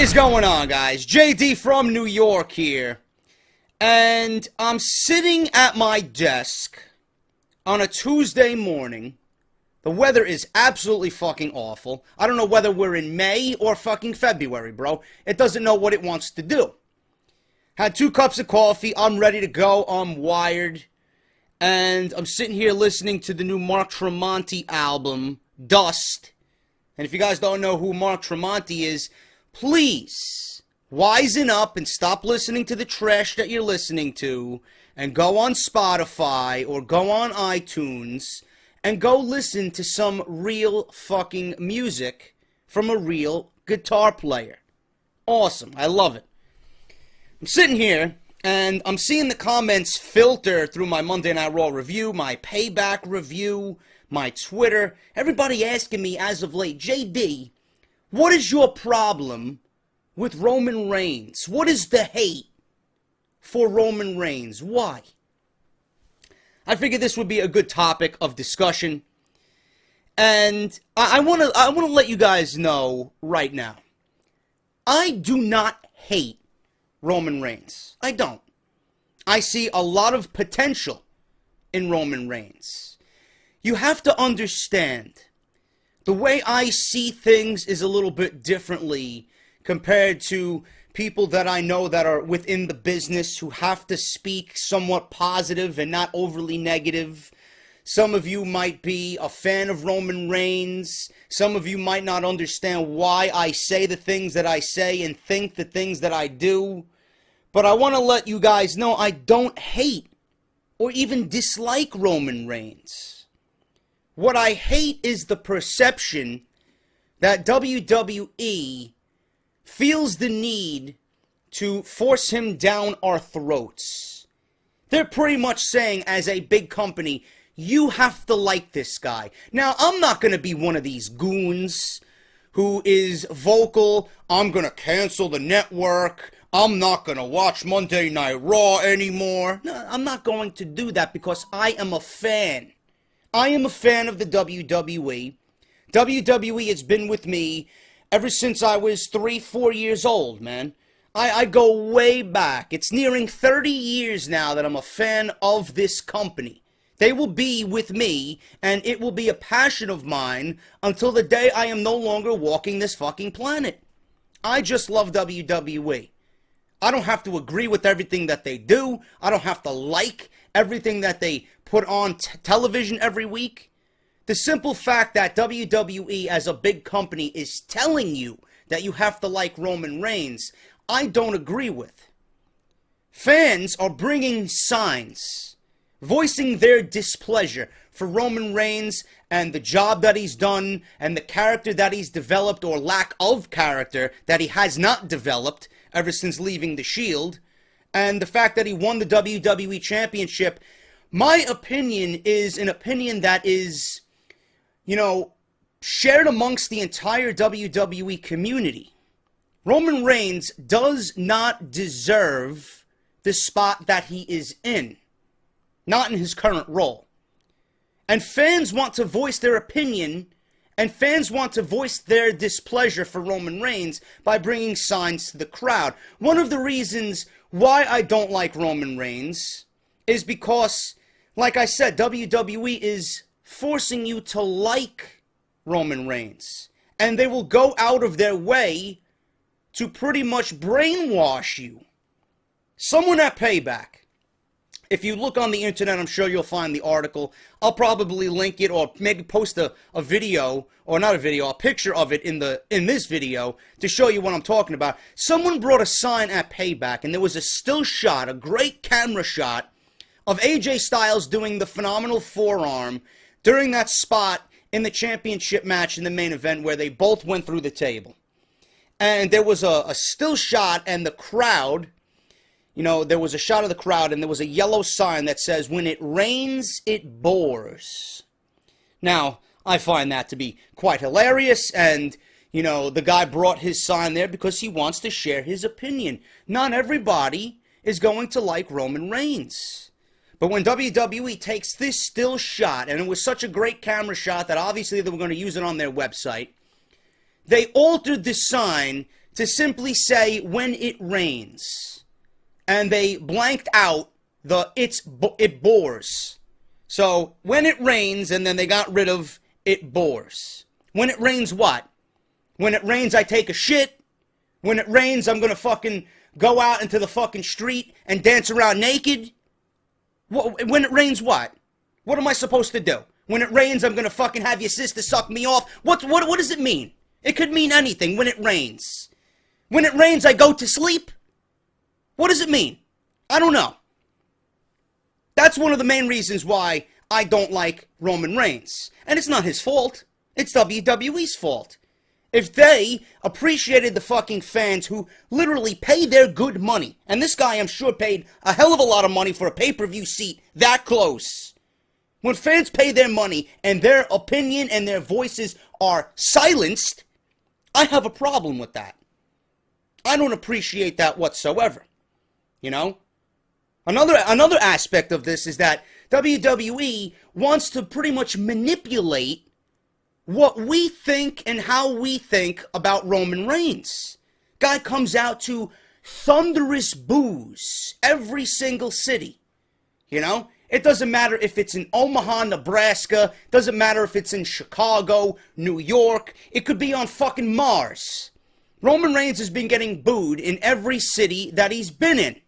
is going on, guys? JD from New York here. And I'm sitting at my desk on a Tuesday morning. The weather is absolutely fucking awful. I don't know whether we're in May or fucking February, bro. It doesn't know what it wants to do. Had 2 cups of coffee. I'm ready to go. I'm wired. And I'm sitting here listening to the new Mark Tremonti album, Dust. And if you guys don't know who Mark Tremonti is, please wisen up and stop listening to the trash that you're listening to and go on Spotify or go on iTunes and go listen to some real fucking music from a real guitar player. Awesome. I love it. I'm sitting here and I'm seeing the comments filter through my Monday Night Raw review, my Payback review, my Twitter. Everybody asking me as of late, JD, what is your problem with Roman Reigns? What is the hate for Roman Reigns? Why? I figured this would be a good topic of discussion. And I want to let you guys know right now. I do not hate Roman Reigns. I don't. I see a lot of potential in Roman Reigns. You have to understand, the way I see things is a little bit differently compared to people that I know that are within the business who have to speak somewhat positive and not overly negative. Some of you might be a fan of Roman Reigns. Some of you might not understand why I say the things that I say and think the things that I do. But I want to let you guys know I don't hate or even dislike Roman Reigns. What I hate is the perception that WWE feels the need to force him down our throats. They're pretty much saying, as a big company, you have to like this guy. Now, I'm not going to be one of these goons who is vocal, I'm going to cancel the network, I'm not going to watch Monday Night Raw anymore. No, I'm not going to do that because I am a fan. I am a fan of the WWE. WWE has been with me ever since I was 3-4 years old, man. I go way back. It's nearing 30 years now that I'm a fan of this company. They will be with me, and it will be a passion of mine until the day I am no longer walking this fucking planet. I just love WWE. I don't have to agree with everything that they do. I don't have to like everything that they put on television every week. The simple fact that WWE as a big company is telling you that you have to like Roman Reigns, I don't agree with. Fans are bringing signs, voicing their displeasure for Roman Reigns and the job that he's done and the character that he's developed or lack of character that he has not developed ever since leaving the Shield, and the fact that he won the WWE Championship. My opinion is an opinion that is, shared amongst the entire WWE community. Roman Reigns does not deserve the spot that he is in. Not in his current role. And fans want to voice their opinion, and fans want to voice their displeasure for Roman Reigns by bringing signs to the crowd. One of the reasons why I don't like Roman Reigns is because, like I said, WWE is forcing you to like Roman Reigns. And they will go out of their way to pretty much brainwash you. Someone at Payback, if you look on the internet, I'm sure you'll find the article. I'll probably link it or maybe post a video, or not a video, a picture of it in this video to show you what I'm talking about. Someone brought a sign at Payback, and there was a still shot, a great camera shot, of AJ Styles doing the phenomenal forearm during that spot in the championship match in the main event where they both went through the table. And there was a still shot, and the crowd, there was a shot of the crowd, and there was a yellow sign that says, when it rains, it bores. Now, I find that to be quite hilarious, and, the guy brought his sign there because he wants to share his opinion. Not everybody is going to like Roman Reigns. But when WWE takes this still shot, and it was such a great camera shot that obviously they were going to use it on their website, they altered the sign to simply say when it rains. And they blanked out the it bores. So when it rains, and then they got rid of it bores. When it rains what? When it rains I take a shit. When it rains I'm gonna fucking go out into the fucking street and dance around naked. When it rains what? What am I supposed to do? When it rains I'm gonna fucking have your sister suck me off. What does it mean? It could mean anything when it rains. When it rains I go to sleep? What does it mean? I don't know. That's one of the main reasons why I don't like Roman Reigns. And it's not his fault. It's WWE's fault. If they appreciated the fucking fans who literally pay their good money, and this guy I'm sure paid a hell of a lot of money for a pay-per-view seat that close. When fans pay their money and their opinion and their voices are silenced, I have a problem with that. I don't appreciate that whatsoever. You know? Another aspect of this is that WWE wants to pretty much manipulate what we think and how we think about Roman Reigns. Guy comes out to thunderous boos every single city. You know? It doesn't matter if it's in Omaha, Nebraska. Doesn't matter if it's in Chicago, New York. It could be on fucking Mars. Roman Reigns has been getting booed in every city that he's been in.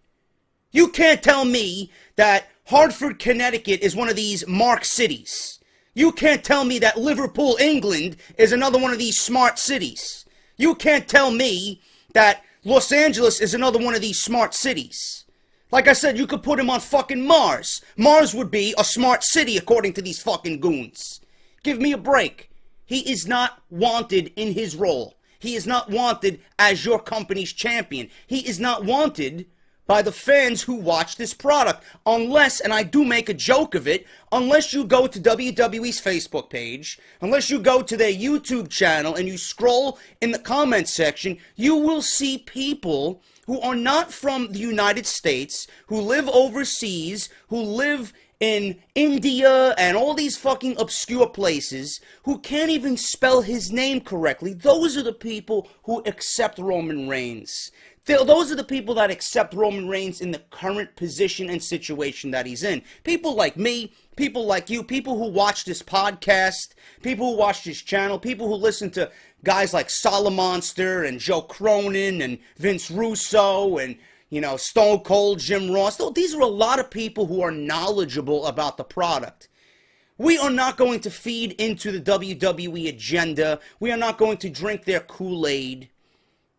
You can't tell me that Hartford, Connecticut is one of these marked cities. You can't tell me that Liverpool, England is another one of these smart cities. You can't tell me that Los Angeles is another one of these smart cities. Like I said, you could put him on fucking Mars. Mars would be a smart city according to these fucking goons. Give me a break. He is not wanted in his role. He is not wanted as your company's champion. He is not wanted by the fans who watch this product. Unless, and I do make a joke of it, unless you go to WWE's Facebook page, unless you go to their YouTube channel and you scroll in the comments section, you will see people who are not from the United States, who live overseas, who live in India and all these fucking obscure places, who can't even spell his name correctly. Those are the people who accept Roman Reigns. Those are the people that accept Roman Reigns in the current position and situation that he's in. People like me, people like you, people who watch this podcast, people who watch this channel, people who listen to guys like Solomonster and Joe Cronin and Vince Russo and, you know, Stone Cold Jim Ross. These are a lot of people who are knowledgeable about the product. We are not going to feed into the WWE agenda. We are not going to drink their Kool-Aid.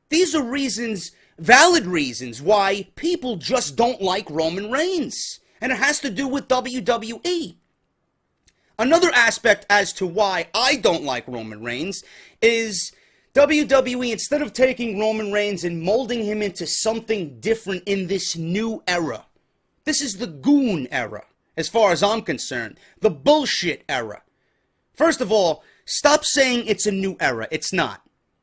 These are reasons, valid reasons, why people just don't like Roman Reigns. And it has to do with WWE. Another aspect as to why I don't like Roman Reigns is WWE, instead of taking Roman Reigns and molding him into something different in this new era. This is the goon era, as far as I'm concerned. The bullshit era. First of all, stop saying it's a new era. It's not.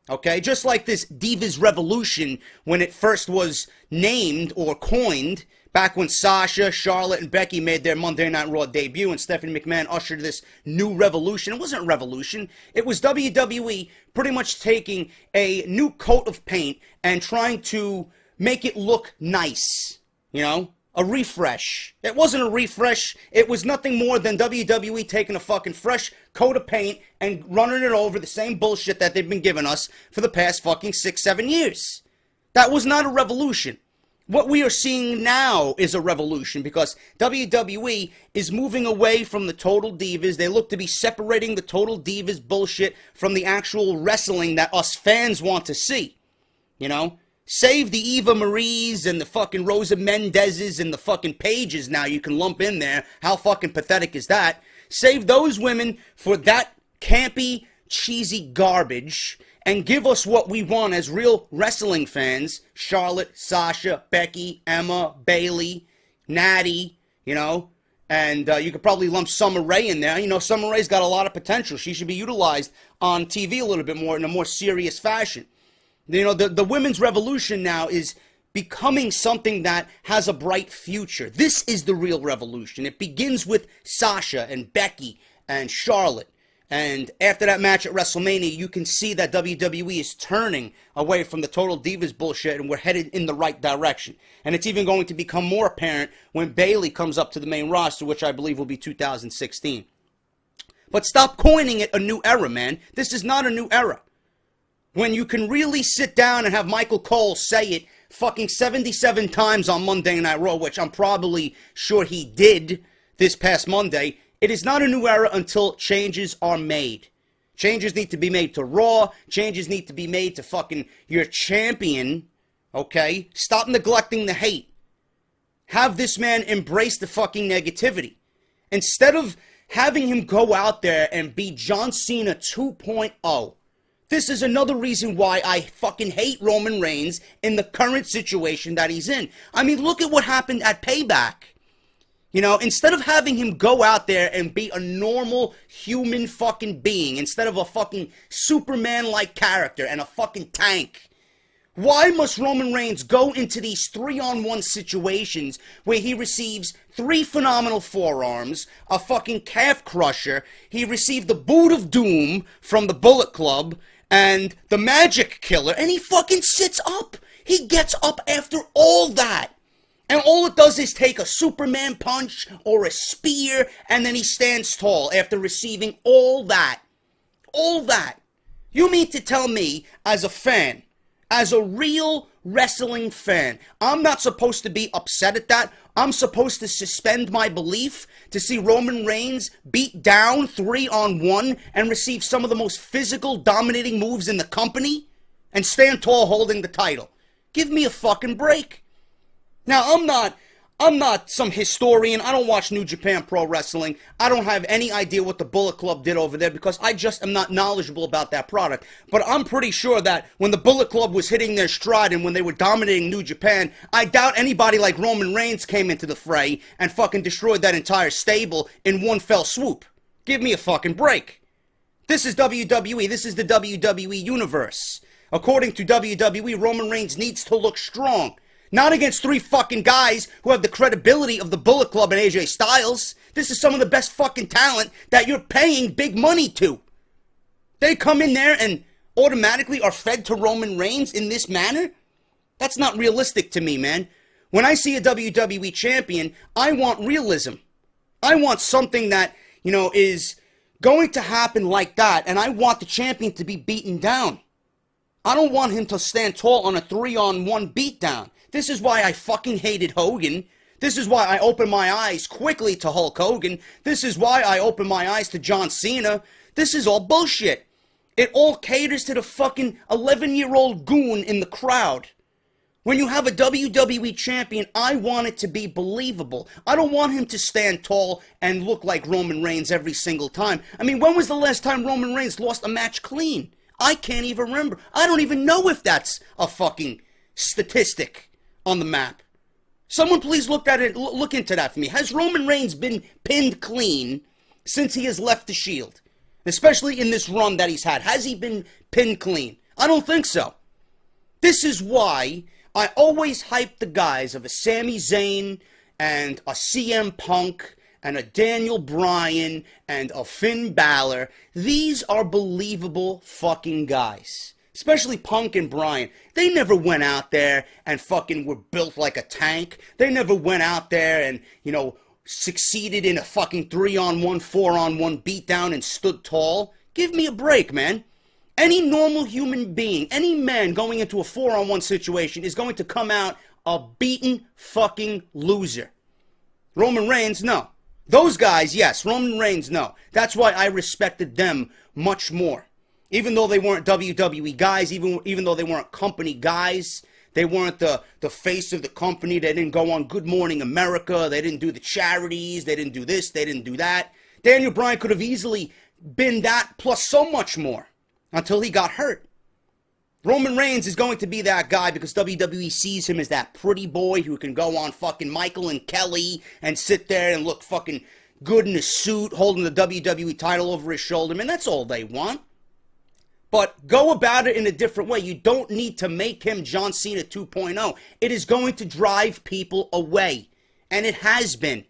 Okay, just like this Divas Revolution, when it first was named or coined, back when Sasha, Charlotte, and Becky made their Monday Night Raw debut and Stephanie McMahon ushered this new revolution. It wasn't a revolution. It was WWE pretty much taking a new coat of paint and trying to make it look nice, you know? A refresh. It wasn't a refresh. It was nothing more than WWE taking a fucking fresh coat of paint and running it over the same bullshit that they've been giving us for the past fucking 6-7 years. That was not a revolution. What we are seeing now is a revolution because WWE is moving away from the Total Divas. They look to be separating the Total Divas bullshit from the actual wrestling that us fans want to see. You know? Save the Eva Marie's and the fucking Rosa Mendez's and the fucking Paiges now you can lump in there. How fucking pathetic is that? Save those women for that campy, cheesy garbage and give us what we want as real wrestling fans. Charlotte, Sasha, Becky, Emma, Bayley, Natty, you know. And you could probably lump Summer Rae in there. You know, Summer Rae's got a lot of potential. She should be utilized on TV a little bit more in a more serious fashion. You know, the women's revolution now is becoming something that has a bright future. This is the real revolution. It begins with Sasha and Becky and Charlotte And after that match at WrestleMania, you can see that WWE is turning away from the Total Divas bullshit, and we're headed in the right direction. And it's even going to become more apparent when Bayley comes up to the main roster, which I believe will be 2016. But stop coining it a new era, man. This is not a new era. When you can really sit down and have Michael Cole say it fucking 77 times on Monday Night Raw, which I'm probably sure he did this past Monday, it is not a new era until changes are made. Changes need to be made to Raw. Changes need to be made to fucking your champion, okay? Stop neglecting the hate. Have this man embrace the fucking negativity. Instead of having him go out there and be John Cena 2.0, this is another reason why I fucking hate Roman Reigns in the current situation that he's in. I mean, look at what happened at Payback. You know, instead of having him go out there and be a normal human fucking being, instead of a fucking Superman-like character and a fucking tank, why must Roman Reigns go into these 3-on-1 situations where he receives 3 phenomenal forearms, a fucking calf crusher, he received the boot of doom from the Bullet Club, and the Magic Killer, and he fucking sits up? He gets up after all that. And all it does is take a Superman punch or a spear, and then he stands tall after receiving all that. All that. You mean to tell me, as a fan, as a real wrestling fan, I'm not supposed to be upset at that? I'm supposed to suspend my belief to see Roman Reigns beat down 3-on-1 and receive some of the most physical, dominating moves in the company and stand tall holding the title? Give me a fucking break. Now, I'm not some historian. I don't watch New Japan Pro Wrestling. I don't have any idea what the Bullet Club did over there because I just am not knowledgeable about that product. But I'm pretty sure that when the Bullet Club was hitting their stride and when they were dominating New Japan, I doubt anybody like Roman Reigns came into the fray and fucking destroyed that entire stable in one fell swoop. Give me a fucking break. This is WWE. This is the WWE Universe. According to WWE, Roman Reigns needs to look strong. Not against 3 fucking guys who have the credibility of the Bullet Club and AJ Styles. This is some of the best fucking talent that you're paying big money to. They come in there and automatically are fed to Roman Reigns in this manner? That's not realistic to me, man. When I see a WWE champion, I want realism. I want something that, you know, is going to happen like that, and I want the champion to be beaten down. I don't want him to stand tall on a 3-on-1 beatdown. This is why I fucking hated Hogan. This is why I opened my eyes quickly to Hulk Hogan. This is why I opened my eyes to John Cena. This is all bullshit. It all caters to the fucking 11-year-old goon in the crowd. When you have a WWE champion, I want it to be believable. I don't want him to stand tall and look like Roman Reigns every single time. I mean, when was the last time Roman Reigns lost a match clean? I can't even remember. I don't even know if that's a fucking statistic on the map. Someone please look at it. Look into that for me. Has Roman Reigns been pinned clean since he has left the Shield? Especially in this run that he's had. Has he been pinned clean? I don't think so. This is why I always hype the guys of a Sami Zayn and a CM Punk and a Daniel Bryan and a Finn Balor. These are believable fucking guys. Especially Punk and Bryan. They never went out there and fucking were built like a tank. They never went out there and, you know, succeeded in a fucking 3-on-1, 4-on-1 beatdown and stood tall. Give me a break, man. Any normal human being, any man going into a 4-on-1 situation is going to come out a beaten fucking loser. Roman Reigns, no. Those guys, yes. Roman Reigns, no. That's why I respected them much more. Even though they weren't WWE guys, even though they weren't company guys, they weren't the face of the company. They didn't go on Good Morning America. They didn't do the charities. They didn't do this. They didn't do that. Daniel Bryan could have easily been that plus so much more until he got hurt. Roman Reigns is going to be that guy because WWE sees him as that pretty boy who can go on fucking Michael and Kelly and sit there and look fucking good in a suit holding the WWE title over his shoulder. Man, that's all they want. But go about it in a different way. You don't need to make him John Cena 2.0. It is going to drive people away. And it has been.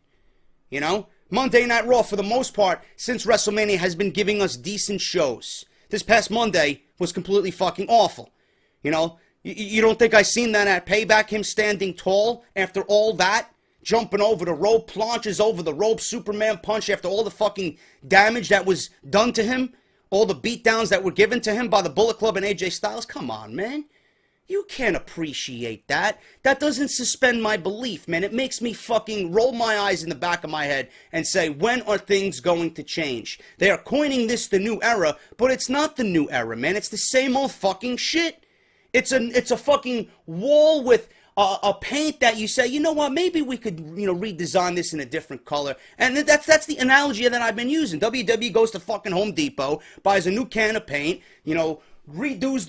You know? Monday Night Raw, for the most part, since WrestleMania, has been giving us decent shows. This past Monday was completely fucking awful. You know, you don't think I seen that at Payback, him standing tall after all that? Jumping over the rope, planches over the rope, Superman punch after all the fucking damage that was done to him? All the beatdowns that were given to him by the Bullet Club and AJ Styles? Come on, man. You can't appreciate that. That doesn't suspend my belief, man. It makes me fucking roll my eyes in the back of my head and say, when are things going to change? They are coining this the new era, but it's not the new era, man. It's the same old fucking shit. It's a fucking wall with a paint that you say, you know what, maybe we could, redesign this in a different color. And that's the analogy that I've been using. WWE goes to fucking Home Depot, buys a new can of paint, redoes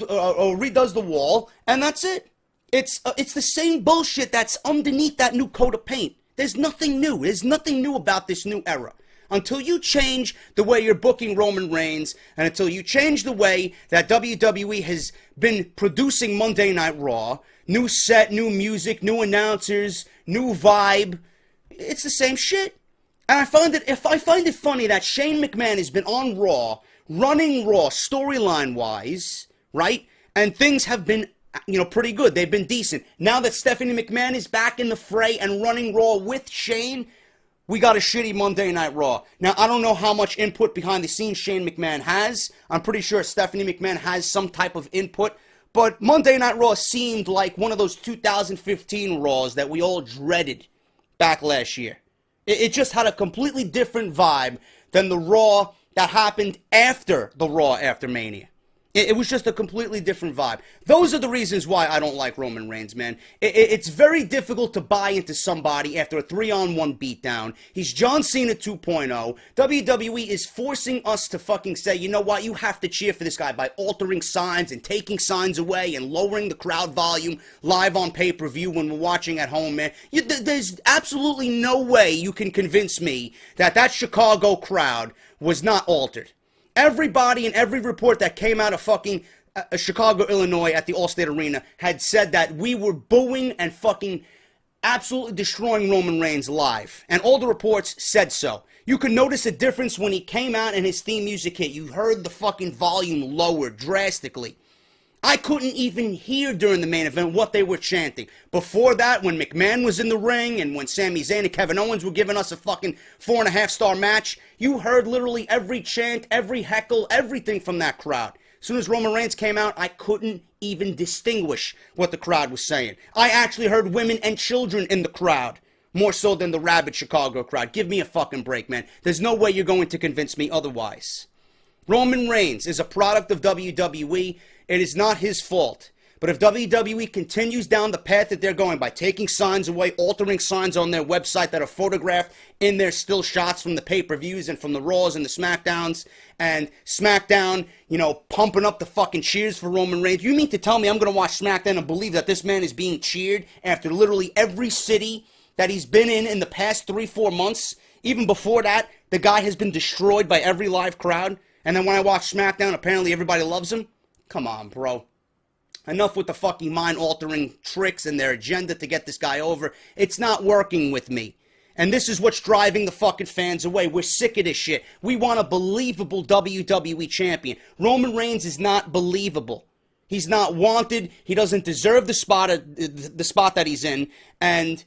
the wall, and that's it. It's the same bullshit that's underneath that new coat of paint. There's nothing new. There's nothing new about this new era. Until you change the way you're booking Roman Reigns, and until you change the way that WWE has been producing Monday Night Raw, new set, new music, new announcers, new vibe, it's the same shit. And I find it funny that Shane McMahon has been on Raw, running Raw storyline-wise, right? And things have been, pretty good. They've been decent. Now that Stephanie McMahon is back in the fray and running Raw with Shane, we got a shitty Monday Night Raw. Now, I don't know how much input behind the scenes Shane McMahon has. I'm pretty sure Stephanie McMahon has some type of input. But Monday Night Raw seemed like one of those 2015 Raws that we all dreaded back last year. It just had a completely different vibe than the Raw that happened after the Raw after Mania. It was just a completely different vibe. Those are the reasons why I don't like Roman Reigns, man. It's very difficult to buy into somebody after a 3-on-1 beatdown. He's John Cena 2.0. WWE is forcing us to fucking say, you know what, you have to cheer for this guy by altering signs and taking signs away and lowering the crowd volume live on pay-per-view when we're watching at home, man. There's absolutely no way you can convince me that Chicago crowd was not altered. Everybody in every report that came out of fucking Chicago, Illinois at the Allstate Arena had said that we were booing and fucking absolutely destroying Roman Reigns live. And all the reports said so. You could notice a difference when he came out and his theme music hit. You heard the fucking volume lower drastically. I couldn't even hear during the main event what they were chanting. Before that, when McMahon was in the ring and when Sami Zayn and Kevin Owens were giving us a fucking 4.5-star match, you heard literally every chant, every heckle, everything from that crowd. As soon as Roman Reigns came out, I couldn't even distinguish what the crowd was saying. I actually heard women and children in the crowd, more so than the rabid Chicago crowd. Give me a fucking break, man. There's no way you're going to convince me otherwise. Roman Reigns is a product of WWE. It is not his fault. But if WWE continues down the path that they're going by taking signs away, altering signs on their website that are photographed in their still shots from the pay-per-views and from the Raws and the SmackDowns, and SmackDown, pumping up the fucking cheers for Roman Reigns, you mean to tell me I'm going to watch SmackDown and believe that this man is being cheered after literally every city that he's been in the past 3-4 months? Even before that, the guy has been destroyed by every live crowd. And then when I watch SmackDown, apparently everybody loves him? Come on, bro. Enough with the fucking mind-altering tricks and their agenda to get this guy over. It's not working with me. And this is what's driving the fucking fans away. We're sick of this shit. We want a believable WWE champion. Roman Reigns is not believable. He's not wanted. He doesn't deserve the spot that he's in. And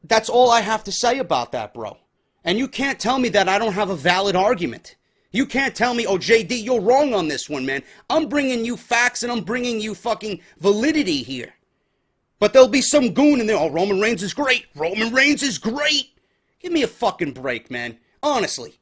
that's all I have to say about that, bro. And you can't tell me that I don't have a valid argument. You can't tell me, oh, JD, you're wrong on this one, man. I'm bringing you facts and I'm bringing you fucking validity here. But there'll be some goon in there, oh, Roman Reigns is great. Roman Reigns is great. Give me a fucking break, man. Honestly.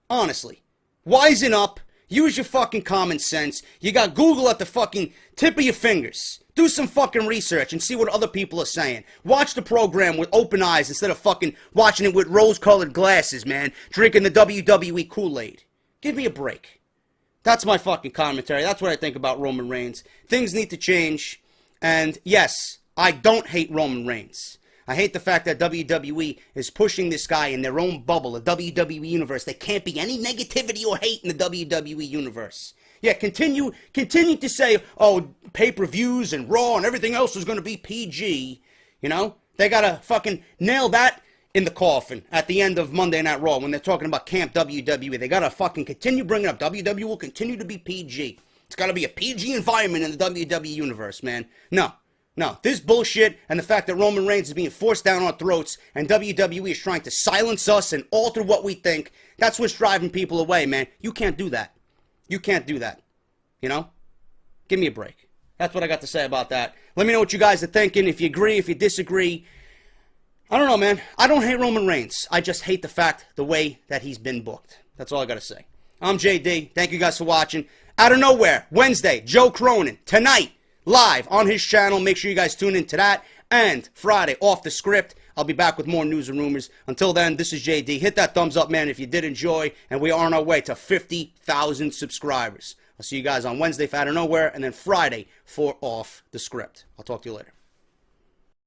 Wisen up. Use your fucking common sense. You got Google at the fucking tip of your fingers. Do some fucking research and see what other people are saying. Watch the program with open eyes instead of fucking watching it with rose-colored glasses, man. Drinking the WWE Kool-Aid. Give me a break. That's my fucking commentary. That's what I think about Roman Reigns. Things need to change. And yes, I don't hate Roman Reigns. I hate the fact that WWE is pushing this guy in their own bubble, the WWE universe. There can't be any negativity or hate in the WWE universe. Yeah, continue to say, oh, pay-per-views and Raw and everything else is going to be PG. They got to fucking nail that in the coffin at the end of Monday Night Raw when they're talking about Camp WWE. They gotta fucking continue bringing up WWE will continue to be PG. It's gotta be a PG environment in the WWE universe, man. No. This bullshit and the fact that Roman Reigns is being forced down our throats and WWE is trying to silence us and alter what we think, that's what's driving people away, man. You can't do that. You can't do that. You know? Give me a break. That's what I got to say about that. Let me know what you guys are thinking. If you agree, if you disagree. I don't know, man. I don't hate Roman Reigns. I just hate the way that he's been booked. That's all I got to say. I'm JD. Thank you guys for watching. Out of nowhere, Wednesday, Joe Cronin. Tonight, live on his channel. Make sure you guys tune in to that. And Friday, off the script. I'll be back with more news and rumors. Until then, this is JD. Hit that thumbs up, man, if you did enjoy. And we are on our way to 50,000 subscribers. I'll see you guys on Wednesday for Out of Nowhere. And then Friday for Off the Script. I'll talk to you later.